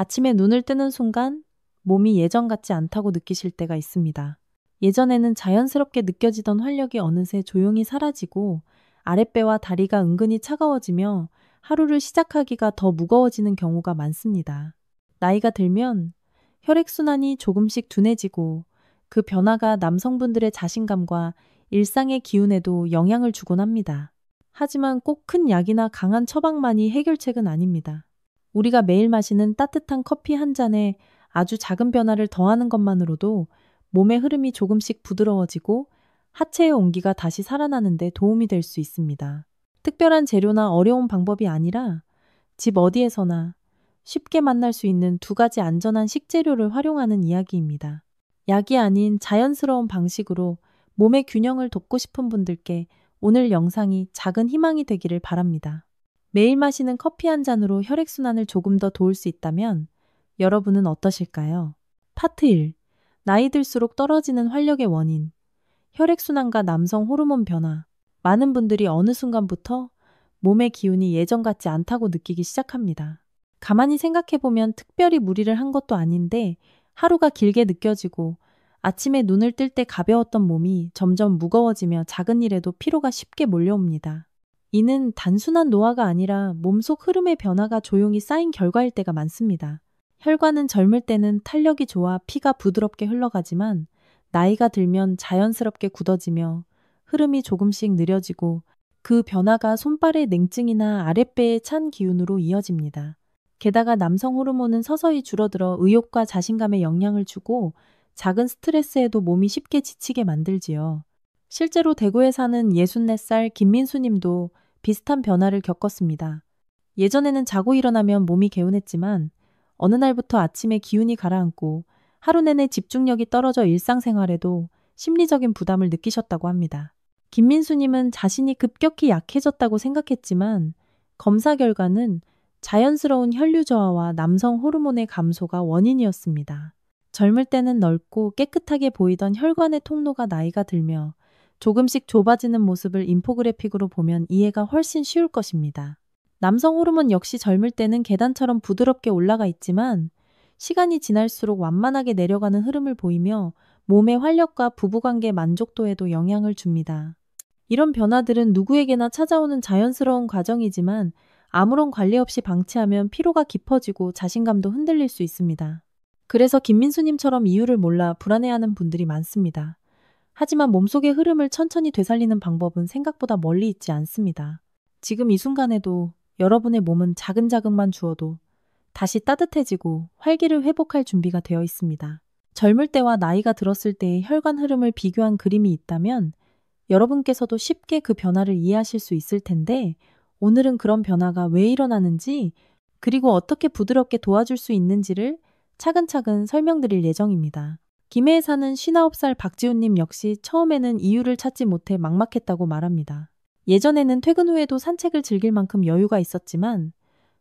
아침에 눈을 뜨는 순간 몸이 예전 같지 않다고 느끼실 때가 있습니다. 예전에는 자연스럽게 느껴지던 활력이 어느새 조용히 사라지고 아랫배와 다리가 은근히 차가워지며 하루를 시작하기가 더 무거워지는 경우가 많습니다. 나이가 들면 혈액순환이 조금씩 둔해지고 그 변화가 남성분들의 자신감과 일상의 기운에도 영향을 주곤 합니다. 하지만 꼭 큰 약이나 강한 처방만이 해결책은 아닙니다. 우리가 매일 마시는 따뜻한 커피 한 잔에 아주 작은 변화를 더하는 것만으로도 몸의 흐름이 조금씩 부드러워지고 하체의 온기가 다시 살아나는 데 도움이 될 수 있습니다. 특별한 재료나 어려운 방법이 아니라 집 어디에서나 쉽게 만날 수 있는 두 가지 안전한 식재료를 활용하는 이야기입니다. 약이 아닌 자연스러운 방식으로 몸의 균형을 돕고 싶은 분들께 오늘 영상이 작은 희망이 되기를 바랍니다. 매일 마시는 커피 한 잔으로 혈액순환을 조금 더 도울 수 있다면 여러분은 어떠실까요? 파트 1. 나이 들수록 떨어지는 활력의 원인. 혈액순환과 남성 호르몬 변화. 많은 분들이 어느 순간부터 몸의 기운이 예전 같지 않다고 느끼기 시작합니다. 가만히 생각해보면 특별히 무리를 한 것도 아닌데 하루가 길게 느껴지고 아침에 눈을 뜰 때 가벼웠던 몸이 점점 무거워지며 작은 일에도 피로가 쉽게 몰려옵니다. 이는 단순한 노화가 아니라 몸속 흐름의 변화가 조용히 쌓인 결과일 때가 많습니다. 혈관은 젊을 때는 탄력이 좋아 피가 부드럽게 흘러가지만 나이가 들면 자연스럽게 굳어지며 흐름이 조금씩 느려지고 그 변화가 손발의 냉증이나 아랫배의 찬 기운으로 이어집니다. 게다가 남성 호르몬은 서서히 줄어들어 의욕과 자신감에 영향을 주고 작은 스트레스에도 몸이 쉽게 지치게 만들지요. 실제로 대구에 사는 64살 김민수 님도 비슷한 변화를 겪었습니다. 예전에는 자고 일어나면 몸이 개운했지만 어느 날부터 아침에 기운이 가라앉고 하루 내내 집중력이 떨어져 일상생활에도 심리적인 부담을 느끼셨다고 합니다. 김민수 님은 자신이 급격히 약해졌다고 생각했지만 검사 결과는 자연스러운 혈류 저하와 남성 호르몬의 감소가 원인이었습니다. 젊을 때는 넓고 깨끗하게 보이던 혈관의 통로가 나이가 들며 조금씩 좁아지는 모습을 인포그래픽으로 보면 이해가 훨씬 쉬울 것입니다. 남성 호르몬 역시 젊을 때는 계단처럼 부드럽게 올라가 있지만 시간이 지날수록 완만하게 내려가는 흐름을 보이며 몸의 활력과 부부관계 만족도에도 영향을 줍니다. 이런 변화들은 누구에게나 찾아오는 자연스러운 과정이지만 아무런 관리 없이 방치하면 피로가 깊어지고 자신감도 흔들릴 수 있습니다. 그래서 김민수님처럼 이유를 몰라 불안해하는 분들이 많습니다. 하지만 몸속의 흐름을 천천히 되살리는 방법은 생각보다 멀리 있지 않습니다. 지금 이 순간에도 여러분의 몸은 작은 자극만 주어도 다시 따뜻해지고 활기를 회복할 준비가 되어 있습니다. 젊을 때와 나이가 들었을 때의 혈관 흐름을 비교한 그림이 있다면 여러분께서도 쉽게 그 변화를 이해하실 수 있을 텐데 오늘은 그런 변화가 왜 일어나는지 그리고 어떻게 부드럽게 도와줄 수 있는지를 차근차근 설명드릴 예정입니다. 김해에 사는 59살 박지훈님 역시 처음에는 이유를 찾지 못해 막막했다고 말합니다. 예전에는 퇴근 후에도 산책을 즐길 만큼 여유가 있었지만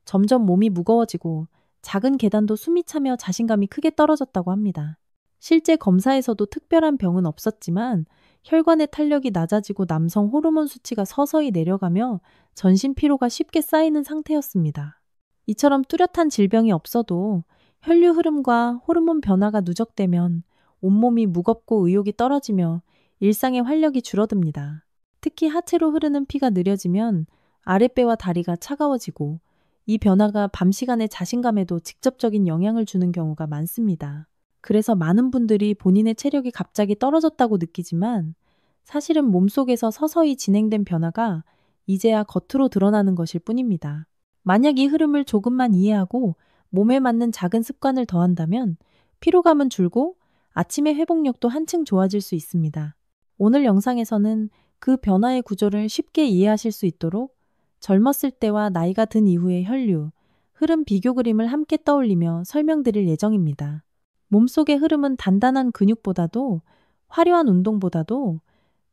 점점 몸이 무거워지고 작은 계단도 숨이 차며 자신감이 크게 떨어졌다고 합니다. 실제 검사에서도 특별한 병은 없었지만 혈관의 탄력이 낮아지고 남성 호르몬 수치가 서서히 내려가며 전신 피로가 쉽게 쌓이는 상태였습니다. 이처럼 뚜렷한 질병이 없어도 혈류 흐름과 호르몬 변화가 누적되면 온몸이 무겁고 의욕이 떨어지며 일상의 활력이 줄어듭니다. 특히 하체로 흐르는 피가 느려지면 아랫배와 다리가 차가워지고 이 변화가 밤 시간의 자신감에도 직접적인 영향을 주는 경우가 많습니다. 그래서 많은 분들이 본인의 체력이 갑자기 떨어졌다고 느끼지만 사실은 몸속에서 서서히 진행된 변화가 이제야 겉으로 드러나는 것일 뿐입니다. 만약 이 흐름을 조금만 이해하고 몸에 맞는 작은 습관을 더한다면 피로감은 줄고 아침의 회복력도 한층 좋아질 수 있습니다. 오늘 영상에서는 그 변화의 구조를 쉽게 이해하실 수 있도록 젊었을 때와 나이가 든 이후의 혈류, 흐름 비교 그림을 함께 떠올리며 설명드릴 예정입니다. 몸속의 흐름은 단단한 근육보다도 화려한 운동보다도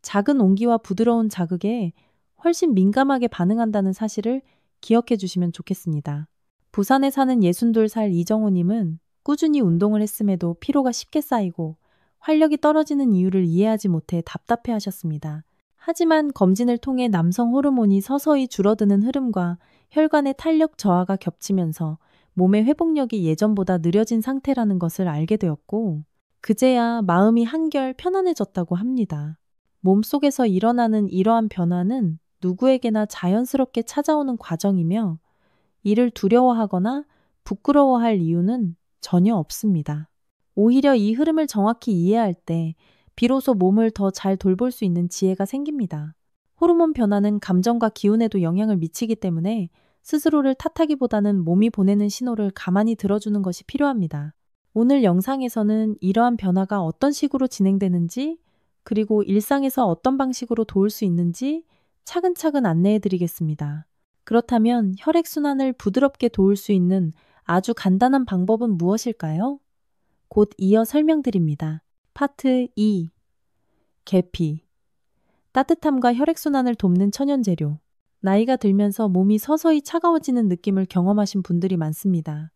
작은 온기와 부드러운 자극에 훨씬 민감하게 반응한다는 사실을 기억해 주시면 좋겠습니다. 부산에 사는 62살 이정호님은 꾸준히 운동을 했음에도 피로가 쉽게 쌓이고 활력이 떨어지는 이유를 이해하지 못해 답답해 하셨습니다. 하지만 검진을 통해 남성 호르몬이 서서히 줄어드는 흐름과 혈관의 탄력 저하가 겹치면서 몸의 회복력이 예전보다 느려진 상태라는 것을 알게 되었고, 그제야 마음이 한결 편안해졌다고 합니다. 몸속에서 일어나는 이러한 변화는 누구에게나 자연스럽게 찾아오는 과정이며, 이를 두려워하거나 부끄러워할 이유는 전혀 없습니다. 오히려 이 흐름을 정확히 이해할 때 비로소 몸을 더 잘 돌볼 수 있는 지혜가 생깁니다. 호르몬 변화는 감정과 기운에도 영향을 미치기 때문에 스스로를 탓하기보다는 몸이 보내는 신호를 가만히 들어주는 것이 필요합니다. 오늘 영상에서는 이러한 변화가 어떤 식으로 진행되는지, 그리고 일상에서 어떤 방식으로 도울 수 있는지 차근차근 안내해 드리겠습니다. 그렇다면 혈액순환을 부드럽게 도울 수 있는 아주 간단한 방법은 무엇일까요? 곧 이어 설명드립니다. 파트 2. 계피. 따뜻함과 혈액순환을 돕는 천연재료. 나이가 들면서 몸이 서서히 차가워지는 느낌을 경험하신 분들이 많습니다.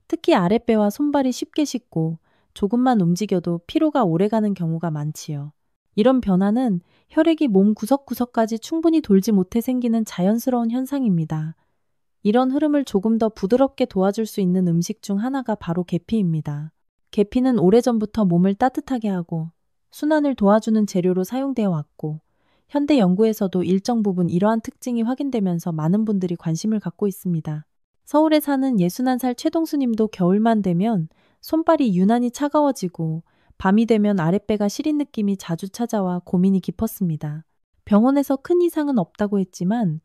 특히 아랫배와 손발이 쉽게 식고 조금만 움직여도 피로가 오래가는 경우가 많지요. 이런 변화는 혈액이 몸 구석구석까지 충분히 돌지 못해 생기는 자연스러운 현상입니다. 이런 흐름을 조금 더 부드럽게 도와줄 수 있는 음식 중 하나가 바로 계피입니다. 계피는 오래전부터 몸을 따뜻하게 하고 순환을 도와주는 재료로 사용되어 왔고, 현대 연구에서도 일정 부분 이러한 특징이 확인되면서 많은 분들이 관심을 갖고 있습니다. 서울에 사는 61살 최동수님도 겨울만 되면 손발이 유난히 차가워지고 밤이 되면 아랫배가 시린 느낌이 자주 찾아와 고민이 깊었습니다. 병원에서 큰 이상은 없다고 했지만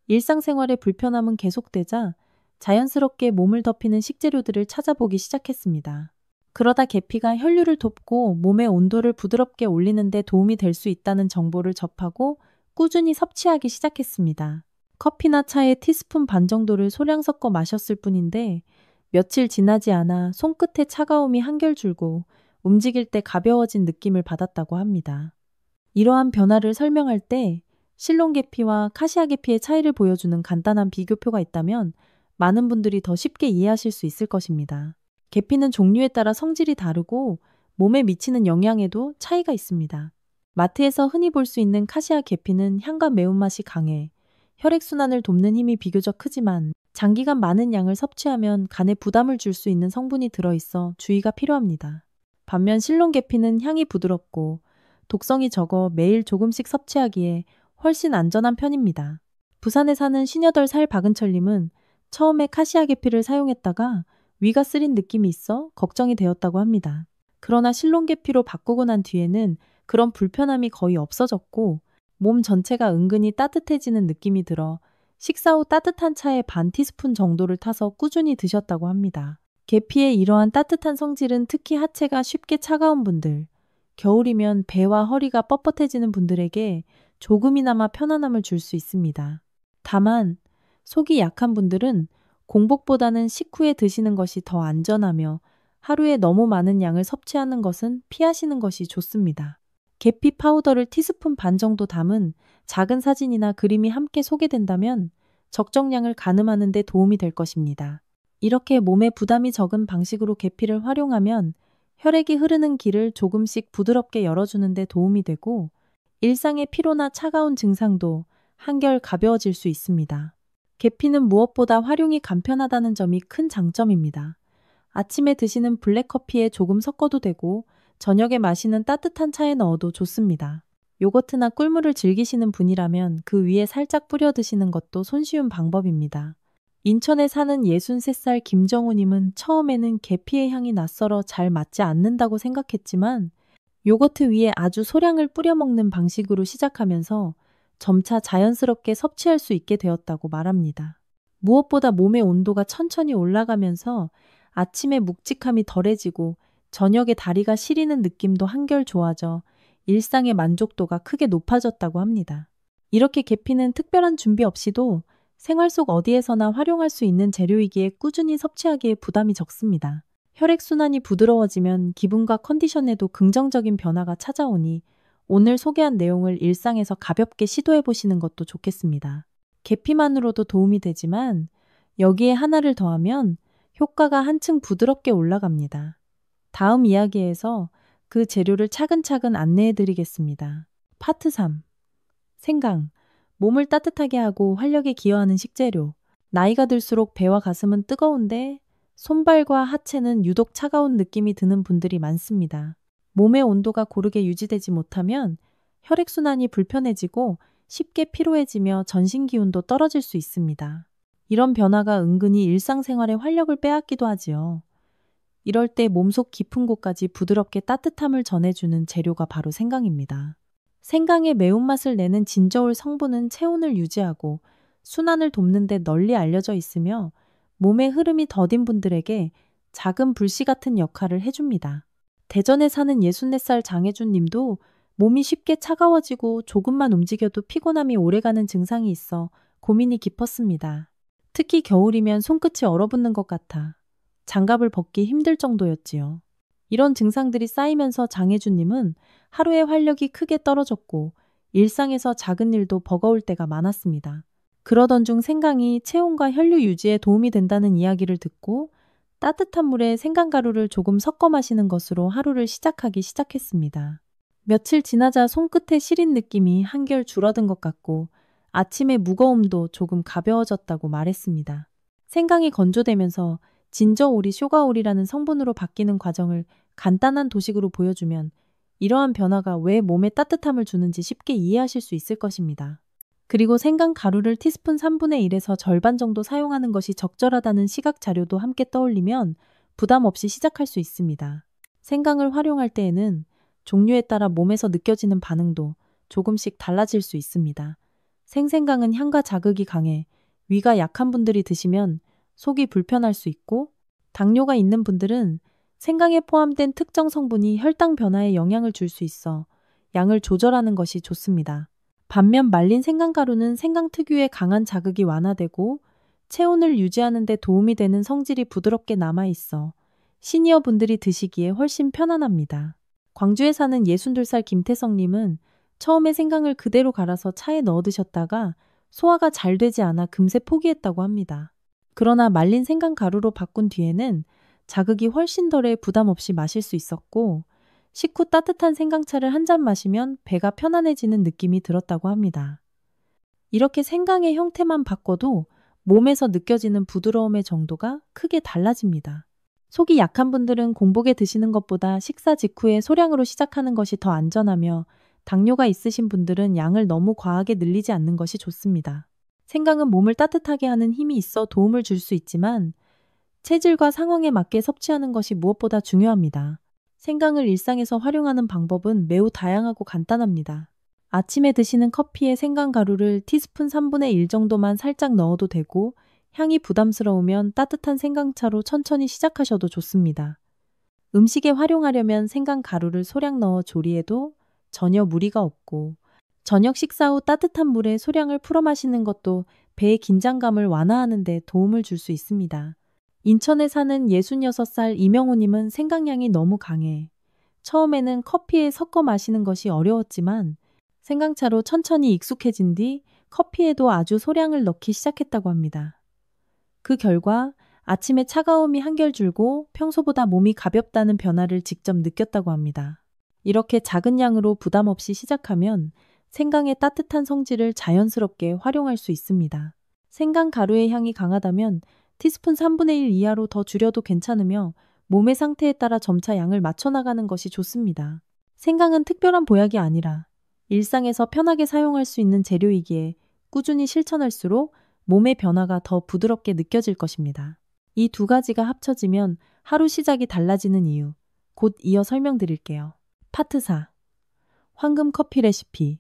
일상생활의 불편함은 계속되자 자연스럽게 몸을 덮이는 식재료들을 찾아보기 시작했습니다. 그러다 계피가 혈류를 돕고 몸의 온도를 부드럽게 올리는 데 도움이 될 수 있다는 정보를 접하고 꾸준히 섭취하기 시작했습니다. 커피나 차에 티스푼 반 정도를 소량 섞어 마셨을 뿐인데 며칠 지나지 않아 손끝의 차가움이 한결 줄고 움직일 때 가벼워진 느낌을 받았다고 합니다. 이러한 변화를 설명할 때 실론 계피와 카시아 계피의 차이를 보여주는 간단한 비교표가 있다면 많은 분들이 더 쉽게 이해하실 수 있을 것입니다. 계피는 종류에 따라 성질이 다르고 몸에 미치는 영향에도 차이가 있습니다. 마트에서 흔히 볼 수 있는 카시아 계피는 향과 매운맛이 강해 혈액순환을 돕는 힘이 비교적 크지만 장기간 많은 양을 섭취하면 간에 부담을 줄 수 있는 성분이 들어있어 주의가 필요합니다. 반면 실론 계피는 향이 부드럽고 독성이 적어 매일 조금씩 섭취하기에 훨씬 안전한 편입니다. 부산에 사는 58살 박은철님은 처음에 카시아 계피를 사용했다가 위가 쓰린 느낌이 있어 걱정이 되었다고 합니다. 그러나 실론 계피로 바꾸고 난 뒤에는 그런 불편함이 거의 없어졌고 몸 전체가 은근히 따뜻해지는 느낌이 들어 식사 후 따뜻한 차에 반 티스푼 정도를 타서 꾸준히 드셨다고 합니다. 계피의 이러한 따뜻한 성질은 특히 하체가 쉽게 차가운 분들, 겨울이면 배와 허리가 뻣뻣해지는 분들에게 조금이나마 편안함을 줄 수 있습니다. 다만 속이 약한 분들은 공복보다는 식후에 드시는 것이 더 안전하며 하루에 너무 많은 양을 섭취하는 것은 피하시는 것이 좋습니다. 계피 파우더를 티스푼 반 정도 담은 작은 사진이나 그림이 함께 소개된다면 적정량을 가늠하는 데 도움이 될 것입니다. 이렇게 몸에 부담이 적은 방식으로 계피를 활용하면 혈액이 흐르는 길을 조금씩 부드럽게 열어주는 데 도움이 되고 일상의 피로나 차가운 증상도 한결 가벼워질 수 있습니다. 계피는 무엇보다 활용이 간편하다는 점이 큰 장점입니다. 아침에 드시는 블랙커피에 조금 섞어도 되고 저녁에 마시는 따뜻한 차에 넣어도 좋습니다. 요거트나 꿀물을 즐기시는 분이라면 그 위에 살짝 뿌려 드시는 것도 손쉬운 방법입니다. 인천에 사는 63살 김정우님은 처음에는 계피의 향이 낯설어 잘 맞지 않는다고 생각했지만 요거트 위에 아주 소량을 뿌려 먹는 방식으로 시작하면서 점차 자연스럽게 섭취할 수 있게 되었다고 말합니다. 무엇보다 몸의 온도가 천천히 올라가면서 아침에 묵직함이 덜해지고 저녁에 다리가 시리는 느낌도 한결 좋아져 일상의 만족도가 크게 높아졌다고 합니다. 이렇게 계피는 특별한 준비 없이도 생활 속 어디에서나 활용할 수 있는 재료이기에 꾸준히 섭취하기에 부담이 적습니다. 혈액순환이 부드러워지면 기분과 컨디션에도 긍정적인 변화가 찾아오니 오늘 소개한 내용을 일상에서 가볍게 시도해 보시는 것도 좋겠습니다. 계피만으로도 도움이 되지만 여기에 하나를 더하면 효과가 한층 부드럽게 올라갑니다. 다음 이야기에서 그 재료를 차근차근 안내해 드리겠습니다. 파트 3. 생강. 몸을 따뜻하게 하고 활력에 기여하는 식재료. 나이가 들수록 배와 가슴은 뜨거운데 손발과 하체는 유독 차가운 느낌이 드는 분들이 많습니다. 몸의 온도가 고르게 유지되지 못하면 혈액순환이 불편해지고 쉽게 피로해지며 전신 기운도 떨어질 수 있습니다. 이런 변화가 은근히 일상생활의 활력을 빼앗기도 하지요. 이럴 때 몸속 깊은 곳까지 부드럽게 따뜻함을 전해주는 재료가 바로 생강입니다. 생강의 매운맛을 내는 진저올 성분은 체온을 유지하고 순환을 돕는 데 널리 알려져 있으며 몸의 흐름이 더딘 분들에게 작은 불씨 같은 역할을 해줍니다. 대전에 사는 64살 장혜준 님도 몸이 쉽게 차가워지고 조금만 움직여도 피곤함이 오래가는 증상이 있어 고민이 깊었습니다. 특히 겨울이면 손끝이 얼어붙는 것 같아 장갑을 벗기 힘들 정도였지요. 이런 증상들이 쌓이면서 장혜준님은 하루의 활력이 크게 떨어졌고 일상에서 작은 일도 버거울 때가 많았습니다. 그러던 중 생강이 체온과 혈류 유지에 도움이 된다는 이야기를 듣고 따뜻한 물에 생강가루를 조금 섞어 마시는 것으로 하루를 시작하기 시작했습니다. 며칠 지나자 손끝에 시린 느낌이 한결 줄어든 것 같고 아침의 무거움도 조금 가벼워졌다고 말했습니다. 생강이 건조되면서 진저올이 쇼가올이라는 성분으로 바뀌는 과정을 간단한 도식으로 보여주면 이러한 변화가 왜 몸에 따뜻함을 주는지 쉽게 이해하실 수 있을 것입니다. 그리고 생강 가루를 티스푼 3분의 1에서 절반 정도 사용하는 것이 적절하다는 시각 자료도 함께 떠올리면 부담 없이 시작할 수 있습니다. 생강을 활용할 때에는 종류에 따라 몸에서 느껴지는 반응도 조금씩 달라질 수 있습니다. 생생강은 향과 자극이 강해 위가 약한 분들이 드시면 속이 불편할 수 있고 당뇨가 있는 분들은 생강에 포함된 특정 성분이 혈당 변화에 영향을 줄 수 있어 양을 조절하는 것이 좋습니다. 반면 말린 생강가루는 생강 특유의 강한 자극이 완화되고 체온을 유지하는 데 도움이 되는 성질이 부드럽게 남아있어 시니어 분들이 드시기에 훨씬 편안합니다. 광주에 사는 62살 김태성님은 처음에 생강을 그대로 갈아서 차에 넣어 드셨다가 소화가 잘 되지 않아 금세 포기했다고 합니다. 그러나 말린 생강 가루로 바꾼 뒤에는 자극이 훨씬 덜해 부담 없이 마실 수 있었고 식후 따뜻한 생강차를 한 잔 마시면 배가 편안해지는 느낌이 들었다고 합니다. 이렇게 생강의 형태만 바꿔도 몸에서 느껴지는 부드러움의 정도가 크게 달라집니다. 속이 약한 분들은 공복에 드시는 것보다 식사 직후에 소량으로 시작하는 것이 더 안전하며 당뇨가 있으신 분들은 양을 너무 과하게 늘리지 않는 것이 좋습니다. 생강은 몸을 따뜻하게 하는 힘이 있어 도움을 줄 수 있지만 체질과 상황에 맞게 섭취하는 것이 무엇보다 중요합니다. 생강을 일상에서 활용하는 방법은 매우 다양하고 간단합니다. 아침에 드시는 커피에 생강 가루를 티스푼 3분의 1 정도만 살짝 넣어도 되고 향이 부담스러우면 따뜻한 생강차로 천천히 시작하셔도 좋습니다. 음식에 활용하려면 생강 가루를 소량 넣어 조리해도 전혀 무리가 없고 저녁 식사 후 따뜻한 물에 소량을 풀어 마시는 것도 배의 긴장감을 완화하는 데 도움을 줄 수 있습니다. 인천에 사는 66살 이명호님은 생강향이 너무 강해 처음에는 커피에 섞어 마시는 것이 어려웠지만 생강차로 천천히 익숙해진 뒤 커피에도 아주 소량을 넣기 시작했다고 합니다. 그 결과 아침에 차가움이 한결 줄고 평소보다 몸이 가볍다는 변화를 직접 느꼈다고 합니다. 이렇게 작은 양으로 부담 없이 시작하면 생강의 따뜻한 성질을 자연스럽게 활용할 수 있습니다. 생강 가루의 향이 강하다면 티스푼 3분의 1 이하로 더 줄여도 괜찮으며 몸의 상태에 따라 점차 양을 맞춰나가는 것이 좋습니다. 생강은 특별한 보약이 아니라 일상에서 편하게 사용할 수 있는 재료이기에 꾸준히 실천할수록 몸의 변화가 더 부드럽게 느껴질 것입니다. 이 두 가지가 합쳐지면 하루 시작이 달라지는 이유, 곧 이어 설명드릴게요. 파트 4. 황금 커피 레시피.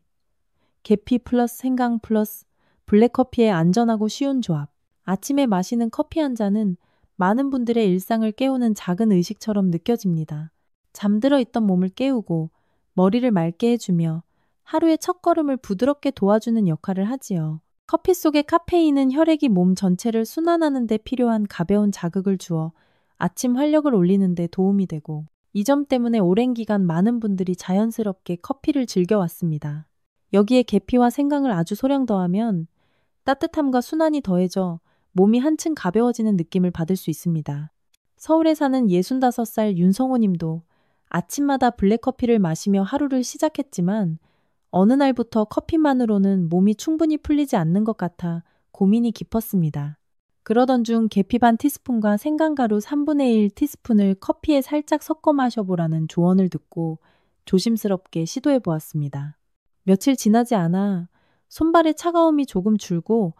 계피 플러스 생강 플러스 블랙커피의 안전하고 쉬운 조합. 아침에 마시는 커피 한 잔은 많은 분들의 일상을 깨우는 작은 의식처럼 느껴집니다. 잠들어 있던 몸을 깨우고 머리를 맑게 해주며 하루의 첫걸음을 부드럽게 도와주는 역할을 하지요. 커피 속의 카페인은 혈액이 몸 전체를 순환하는 데 필요한 가벼운 자극을 주어 아침 활력을 올리는 데 도움이 되고 이 점 때문에 오랜 기간 많은 분들이 자연스럽게 커피를 즐겨왔습니다. 여기에 계피와 생강을 아주 소량 더하면 따뜻함과 순환이 더해져 몸이 한층 가벼워지는 느낌을 받을 수 있습니다. 서울에 사는 65살 윤성호 님도 아침마다 블랙커피를 마시며 하루를 시작했지만 어느 날부터 커피만으로는 몸이 충분히 풀리지 않는 것 같아 고민이 깊었습니다. 그러던 중 계피 반 티스푼과 생강가루 3분의 1 티스푼을 커피에 살짝 섞어 마셔보라는 조언을 듣고 조심스럽게 시도해 보았습니다. 며칠 지나지 않아 손발의 차가움이 조금 줄고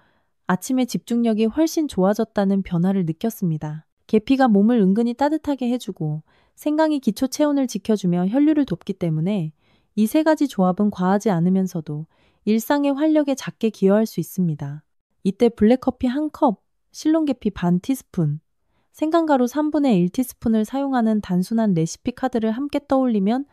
아침에 집중력이 훨씬 좋아졌다는 변화를 느꼈습니다. 계피가 몸을 은근히 따뜻하게 해주고 생강이 기초 체온을 지켜주며 혈류를 돕기 때문에 이 세 가지 조합은 과하지 않으면서도 일상의 활력에 작게 기여할 수 있습니다. 이때 블랙커피 1컵, 실론계피 반 티스푼, 생강가루 3분의 1 티스푼을 사용하는 단순한 레시피 카드를 함께 떠올리면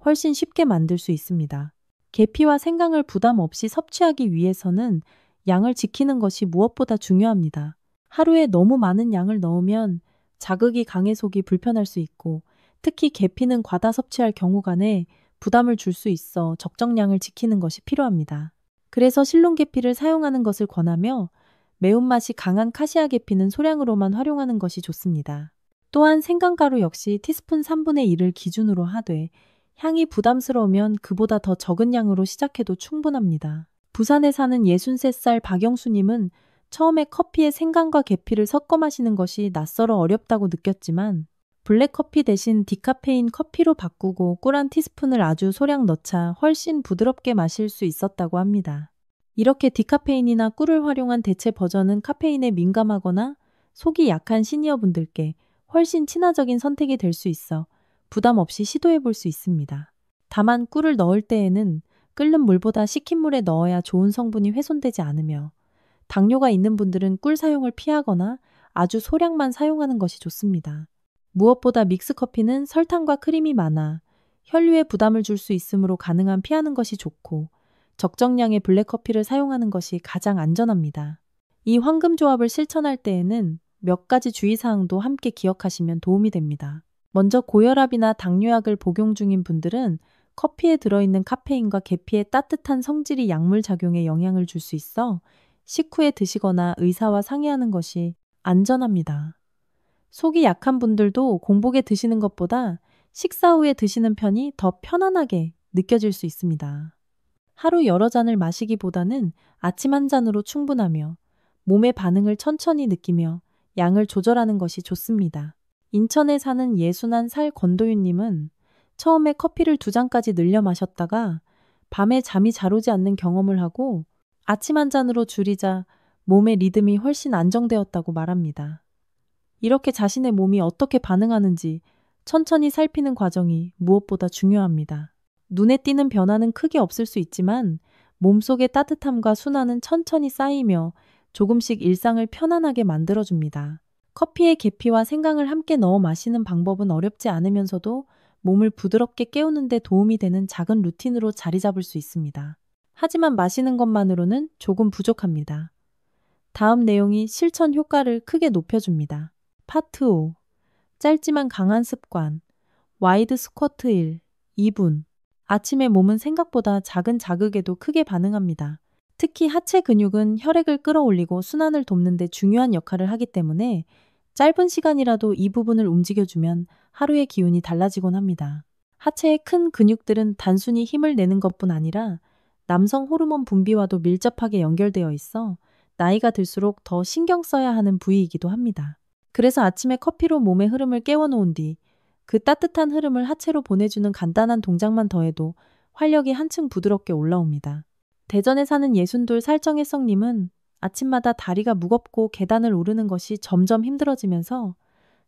훨씬 쉽게 만들 수 있습니다. 계피와 생강을 부담 없이 섭취하기 위해서는 양을 지키는 것이 무엇보다 중요합니다. 하루에 너무 많은 양을 넣으면 자극이 강해 속이 불편할 수 있고 특히 계피는 과다 섭취할 경우 간에 부담을 줄 수 있어 적정량을 지키는 것이 필요합니다. 그래서 실론계피를 사용하는 것을 권하며 매운맛이 강한 카시아 계피는 소량으로만 활용하는 것이 좋습니다. 또한 생강가루 역시 티스푼 3분의 1을 기준으로 하되 향이 부담스러우면 그보다 더 적은 양으로 시작해도 충분합니다. 부산에 사는 63살 박영수님은 처음에 커피에 생강과 계피를 섞어 마시는 것이 낯설어 어렵다고 느꼈지만 블랙커피 대신 디카페인 커피로 바꾸고 꿀 한 티스푼을 아주 소량 넣자 훨씬 부드럽게 마실 수 있었다고 합니다. 이렇게 디카페인이나 꿀을 활용한 대체 버전은 카페인에 민감하거나 속이 약한 시니어분들께 훨씬 친화적인 선택이 될 수 있어 부담 없이 시도해 볼 수 있습니다. 다만 꿀을 넣을 때에는 끓는 물보다 식힌 물에 넣어야 좋은 성분이 훼손되지 않으며 당뇨가 있는 분들은 꿀 사용을 피하거나 아주 소량만 사용하는 것이 좋습니다. 무엇보다 믹스커피는 설탕과 크림이 많아 혈류에 부담을 줄 수 있으므로 가능한 피하는 것이 좋고 적정량의 블랙커피를 사용하는 것이 가장 안전합니다. 이 황금 조합을 실천할 때에는 몇 가지 주의사항도 함께 기억하시면 도움이 됩니다. 먼저 고혈압이나 당뇨약을 복용 중인 분들은 커피에 들어있는 카페인과 계피의 따뜻한 성질이 약물작용에 영향을 줄 수 있어 식후에 드시거나 의사와 상의하는 것이 안전합니다. 속이 약한 분들도 공복에 드시는 것보다 식사 후에 드시는 편이 더 편안하게 느껴질 수 있습니다. 하루 여러 잔을 마시기보다는 아침 한 잔으로 충분하며 몸의 반응을 천천히 느끼며 양을 조절하는 것이 좋습니다. 인천에 사는 61살 권도윤님은 처음에 커피를 2잔까지 늘려 마셨다가 밤에 잠이 잘 오지 않는 경험을 하고 아침 한 잔으로 줄이자 몸의 리듬이 훨씬 안정되었다고 말합니다. 이렇게 자신의 몸이 어떻게 반응하는지 천천히 살피는 과정이 무엇보다 중요합니다. 눈에 띄는 변화는 크게 없을 수 있지만 몸속의 따뜻함과 순환은 천천히 쌓이며 조금씩 일상을 편안하게 만들어줍니다. 커피에 계피와 생강을 함께 넣어 마시는 방법은 어렵지 않으면서도 몸을 부드럽게 깨우는 데 도움이 되는 작은 루틴으로 자리 잡을 수 있습니다. 하지만 마시는 것만으로는 조금 부족합니다. 다음 내용이 실천 효과를 크게 높여줍니다. 파트 5. 짧지만 강한 습관. 와이드 스쿼트 1. 2분. 아침에 몸은 생각보다 작은 자극에도 크게 반응합니다. 특히 하체 근육은 혈액을 끌어올리고 순환을 돕는 데 중요한 역할을 하기 때문에 짧은 시간이라도 이 부분을 움직여주면 하루의 기운이 달라지곤 합니다. 하체의 큰 근육들은 단순히 힘을 내는 것뿐 아니라 남성 호르몬 분비와도 밀접하게 연결되어 있어 나이가 들수록 더 신경 써야 하는 부위이기도 합니다. 그래서 아침에 커피로 몸의 흐름을 깨워놓은 뒤 그 따뜻한 흐름을 하체로 보내주는 간단한 동작만 더해도 활력이 한층 부드럽게 올라옵니다. 대전에 사는 62살 정혜성님은 아침마다 다리가 무겁고 계단을 오르는 것이 점점 힘들어지면서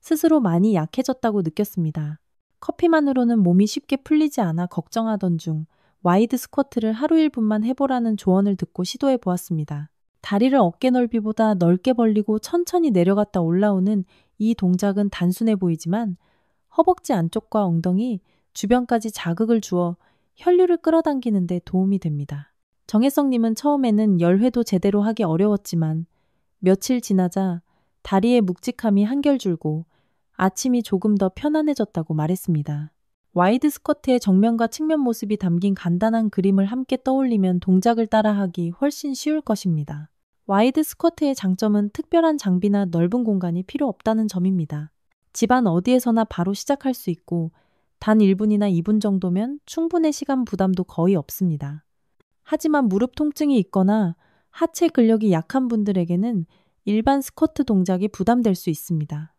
스스로 많이 약해졌다고 느꼈습니다. 커피만으로는 몸이 쉽게 풀리지 않아 걱정하던 중 와이드 스쿼트를 하루 1분만 해보라는 조언을 듣고 시도해 보았습니다. 다리를 어깨 넓이보다 넓게 벌리고 천천히 내려갔다 올라오는 이 동작은 단순해 보이지만 허벅지 안쪽과 엉덩이, 주변까지 자극을 주어 혈류를 끌어당기는 데 도움이 됩니다. 정혜성님은 처음에는 10회도 제대로 하기 어려웠지만 며칠 지나자 다리의 묵직함이 한결 줄고 아침이 조금 더 편안해졌다고 말했습니다. 와이드 스쿼트의 정면과 측면 모습이 담긴 간단한 그림을 함께 떠올리면 동작을 따라하기 훨씬 쉬울 것입니다. 와이드 스쿼트의 장점은 특별한 장비나 넓은 공간이 필요 없다는 점입니다. 집안 어디에서나 바로 시작할 수 있고 단 1분이나 2분 정도면 충분의 시간 부담도 거의 없습니다. 하지만 무릎 통증이 있거나 하체 근력이 약한 분들에게는 일반 스쿼트 동작이 부담될 수 있습니다.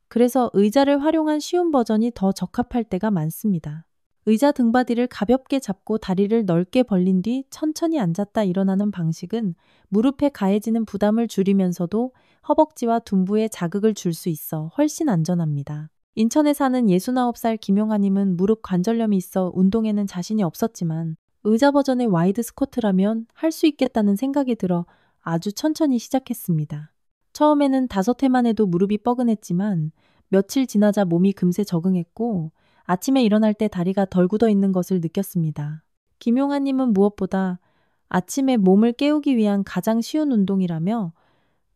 그래서 의자를 활용한 쉬운 버전이 더 적합할 때가 많습니다. 의자 등받이를 가볍게 잡고 다리를 넓게 벌린 뒤 천천히 앉았다 일어나는 방식은 무릎에 가해지는 부담을 줄이면서도 허벅지와 둔부에 자극을 줄 수 있어 훨씬 안전합니다. 인천에 사는 69살 김용아님은 무릎 관절염이 있어 운동에는 자신이 없었지만 의자 버전의 와이드 스쿼트라면 할 수 있겠다는 생각이 들어 아주 천천히 시작했습니다. 처음에는 5회만 해도 무릎이 뻐근했지만 며칠 지나자 몸이 금세 적응했고 아침에 일어날 때 다리가 덜 굳어 있는 것을 느꼈습니다. 김용아님은 무엇보다 아침에 몸을 깨우기 위한 가장 쉬운 운동이라며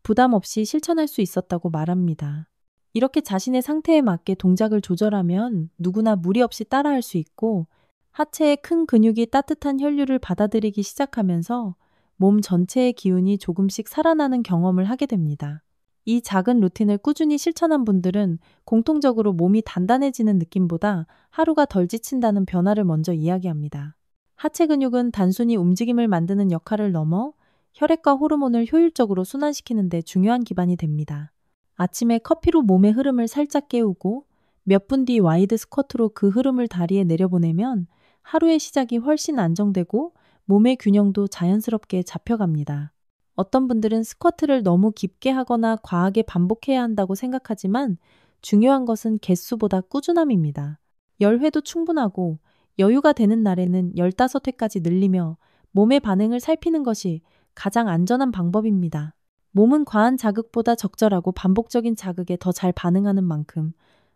부담 없이 실천할 수 있었다고 말합니다. 이렇게 자신의 상태에 맞게 동작을 조절하면 누구나 무리 없이 따라할 수 있고 하체의 큰 근육이 따뜻한 혈류를 받아들이기 시작하면서 몸 전체의 기운이 조금씩 살아나는 경험을 하게 됩니다. 이 작은 루틴을 꾸준히 실천한 분들은 공통적으로 몸이 단단해지는 느낌보다 하루가 덜 지친다는 변화를 먼저 이야기합니다. 하체 근육은 단순히 움직임을 만드는 역할을 넘어 혈액과 호르몬을 효율적으로 순환시키는 데 중요한 기반이 됩니다. 아침에 커피로 몸의 흐름을 살짝 깨우고 몇 분 뒤 와이드 스쿼트로 그 흐름을 다리에 내려보내면 하루의 시작이 훨씬 안정되고 몸의 균형도 자연스럽게 잡혀갑니다. 어떤 분들은 스쿼트를 너무 깊게 하거나 과하게 반복해야 한다고 생각하지만 중요한 것은 개수보다 꾸준함입니다. 10회도 충분하고 여유가 되는 날에는 15회까지 늘리며 몸의 반응을 살피는 것이 가장 안전한 방법입니다. 몸은 과한 자극보다 적절하고 반복적인 자극에 더 잘 반응하는 만큼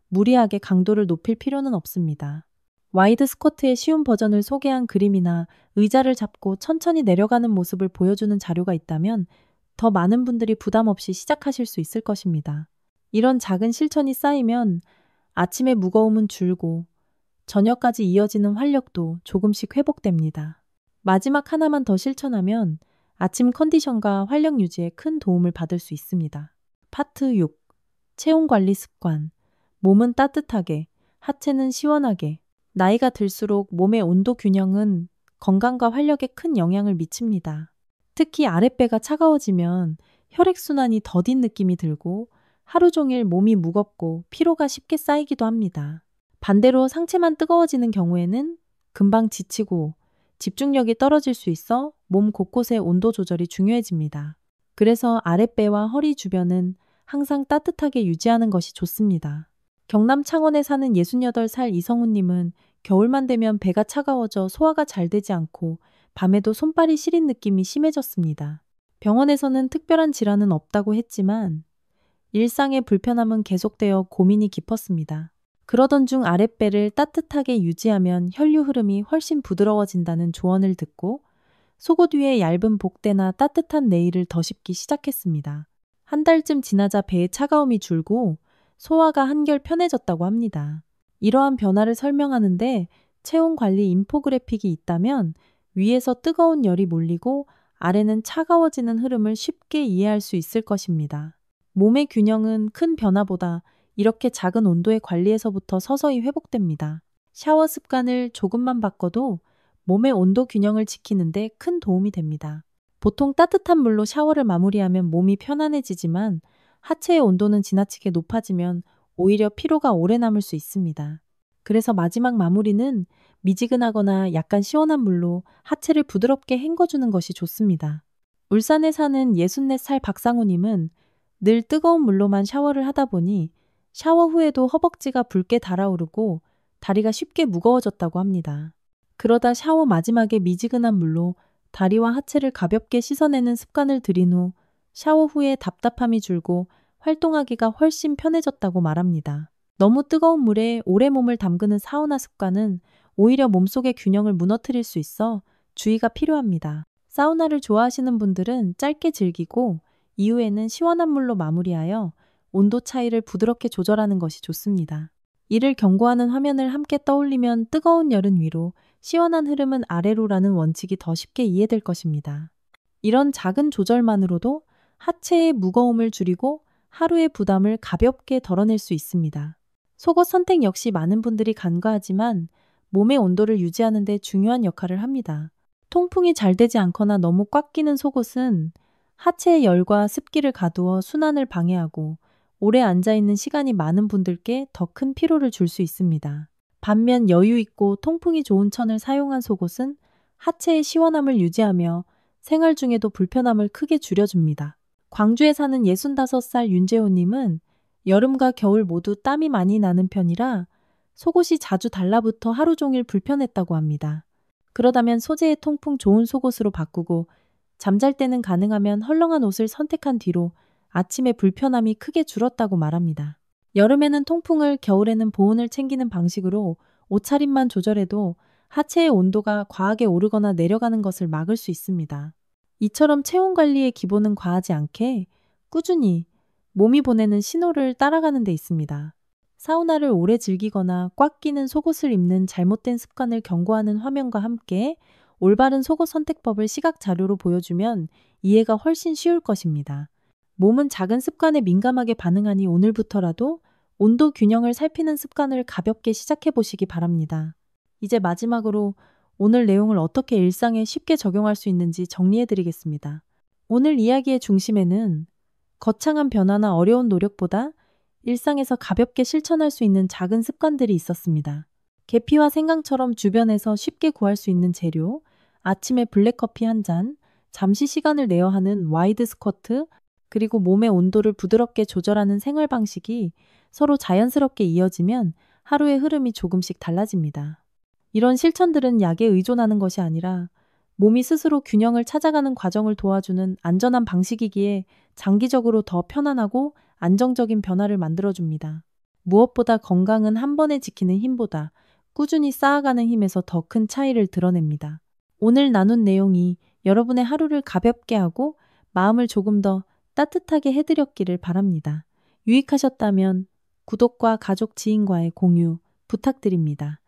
무리하게 강도를 높일 필요는 없습니다. 와이드 스쿼트의 쉬운 버전을 소개한 그림이나 의자를 잡고 천천히 내려가는 모습을 보여주는 자료가 있다면 더 많은 분들이 부담 없이 시작하실 수 있을 것입니다. 이런 작은 실천이 쌓이면 아침의 무거움은 줄고 저녁까지 이어지는 활력도 조금씩 회복됩니다. 마지막 하나만 더 실천하면 아침 컨디션과 활력 유지에 큰 도움을 받을 수 있습니다. 파트 6. 체온 관리 습관. 몸은 따뜻하게, 하체는 시원하게. 나이가 들수록 몸의 온도 균형은 건강과 활력에 큰 영향을 미칩니다. 특히 아랫배가 차가워지면 혈액순환이 더딘 느낌이 들고 하루 종일 몸이 무겁고 피로가 쉽게 쌓이기도 합니다. 반대로 상체만 뜨거워지는 경우에는 금방 지치고 집중력이 떨어질 수 있어 몸 곳곳의 온도 조절이 중요해집니다. 그래서 아랫배와 허리 주변은 항상 따뜻하게 유지하는 것이 좋습니다. 경남 창원에 사는 68살 이성훈님은 겨울만 되면 배가 차가워져 소화가 잘 되지 않고 밤에도 손발이 시린 느낌이 심해졌습니다. 병원에서는 특별한 질환은 없다고 했지만 일상의 불편함은 계속되어 고민이 깊었습니다. 그러던 중 아랫배를 따뜻하게 유지하면 혈류 흐름이 훨씬 부드러워진다는 조언을 듣고 속옷 위에 얇은 복대나 따뜻한 네일을 더 씹기 시작했습니다. 한 달쯤 지나자 배의 차가움이 줄고 소화가 한결 편해졌다고 합니다. 이러한 변화를 설명하는데 체온 관리 인포그래픽이 있다면 위에서 뜨거운 열이 몰리고 아래는 차가워지는 흐름을 쉽게 이해할 수 있을 것입니다. 몸의 균형은 큰 변화보다 이렇게 작은 온도의 관리에서부터 서서히 회복됩니다. 샤워 습관을 조금만 바꿔도 몸의 온도 균형을 지키는데 큰 도움이 됩니다. 보통 따뜻한 물로 샤워를 마무리하면 몸이 편안해지지만 하체의 온도는 지나치게 높아지면 오히려 피로가 오래 남을 수 있습니다. 그래서 마지막 마무리는 미지근하거나 약간 시원한 물로 하체를 부드럽게 헹궈주는 것이 좋습니다. 울산에 사는 64살 박상우님은 늘 뜨거운 물로만 샤워를 하다 보니 샤워 후에도 허벅지가 붉게 달아오르고 다리가 쉽게 무거워졌다고 합니다. 그러다 샤워 마지막에 미지근한 물로 다리와 하체를 가볍게 씻어내는 습관을 들인 후 샤워 후에 답답함이 줄고 활동하기가 훨씬 편해졌다고 말합니다. 너무 뜨거운 물에 오래 몸을 담그는 사우나 습관은 오히려 몸속의 균형을 무너뜨릴 수 있어 주의가 필요합니다. 사우나를 좋아하시는 분들은 짧게 즐기고 이후에는 시원한 물로 마무리하여 온도 차이를 부드럽게 조절하는 것이 좋습니다. 이를 경고하는 화면을 함께 떠올리면 뜨거운 열은 위로, 시원한 흐름은 아래로라는 원칙이 더 쉽게 이해될 것입니다. 이런 작은 조절만으로도 하체의 무거움을 줄이고 하루의 부담을 가볍게 덜어낼 수 있습니다. 속옷 선택 역시 많은 분들이 간과하지만 몸의 온도를 유지하는 데 중요한 역할을 합니다. 통풍이 잘 되지 않거나 너무 꽉 끼는 속옷은 하체의 열과 습기를 가두어 순환을 방해하고 오래 앉아있는 시간이 많은 분들께 더 큰 피로를 줄 수 있습니다. 반면 여유 있고 통풍이 좋은 천을 사용한 속옷은 하체의 시원함을 유지하며 생활 중에도 불편함을 크게 줄여줍니다. 광주에 사는 65살 윤재호님은 여름과 겨울 모두 땀이 많이 나는 편이라 속옷이 자주 달라붙어 하루 종일 불편했다고 합니다. 그러다면 소재의 통풍 좋은 속옷으로 바꾸고 잠잘 때는 가능하면 헐렁한 옷을 선택한 뒤로 아침에 불편함이 크게 줄었다고 말합니다. 여름에는 통풍을, 겨울에는 보온을 챙기는 방식으로 옷차림만 조절해도 하체의 온도가 과하게 오르거나 내려가는 것을 막을 수 있습니다. 이처럼 체온 관리의 기본은 과하지 않게 꾸준히 몸이 보내는 신호를 따라가는 데 있습니다. 사우나를 오래 즐기거나 꽉 끼는 속옷을 입는 잘못된 습관을 경고하는 화면과 함께 올바른 속옷 선택법을 시각 자료로 보여주면 이해가 훨씬 쉬울 것입니다. 몸은 작은 습관에 민감하게 반응하니 오늘부터라도 온도 균형을 살피는 습관을 가볍게 시작해 보시기 바랍니다. 이제 마지막으로 오늘 내용을 어떻게 일상에 쉽게 적용할 수 있는지 정리해 드리겠습니다. 오늘 이야기의 중심에는 거창한 변화나 어려운 노력보다 일상에서 가볍게 실천할 수 있는 작은 습관들이 있었습니다. 계피와 생강처럼 주변에서 쉽게 구할 수 있는 재료, 아침에 블랙커피 한 잔, 잠시 시간을 내어 하는 와이드 스쿼트, 그리고 몸의 온도를 부드럽게 조절하는 생활 방식이 서로 자연스럽게 이어지면 하루의 흐름이 조금씩 달라집니다. 이런 실천들은 약에 의존하는 것이 아니라 몸이 스스로 균형을 찾아가는 과정을 도와주는 안전한 방식이기에 장기적으로 더 편안하고 안정적인 변화를 만들어줍니다. 무엇보다 건강은 한 번에 지키는 힘보다 꾸준히 쌓아가는 힘에서 더 큰 차이를 드러냅니다. 오늘 나눈 내용이 여러분의 하루를 가볍게 하고 마음을 조금 더 따뜻하게 해드렸기를 바랍니다. 유익하셨다면 구독과 가족 지인과의 공유 부탁드립니다.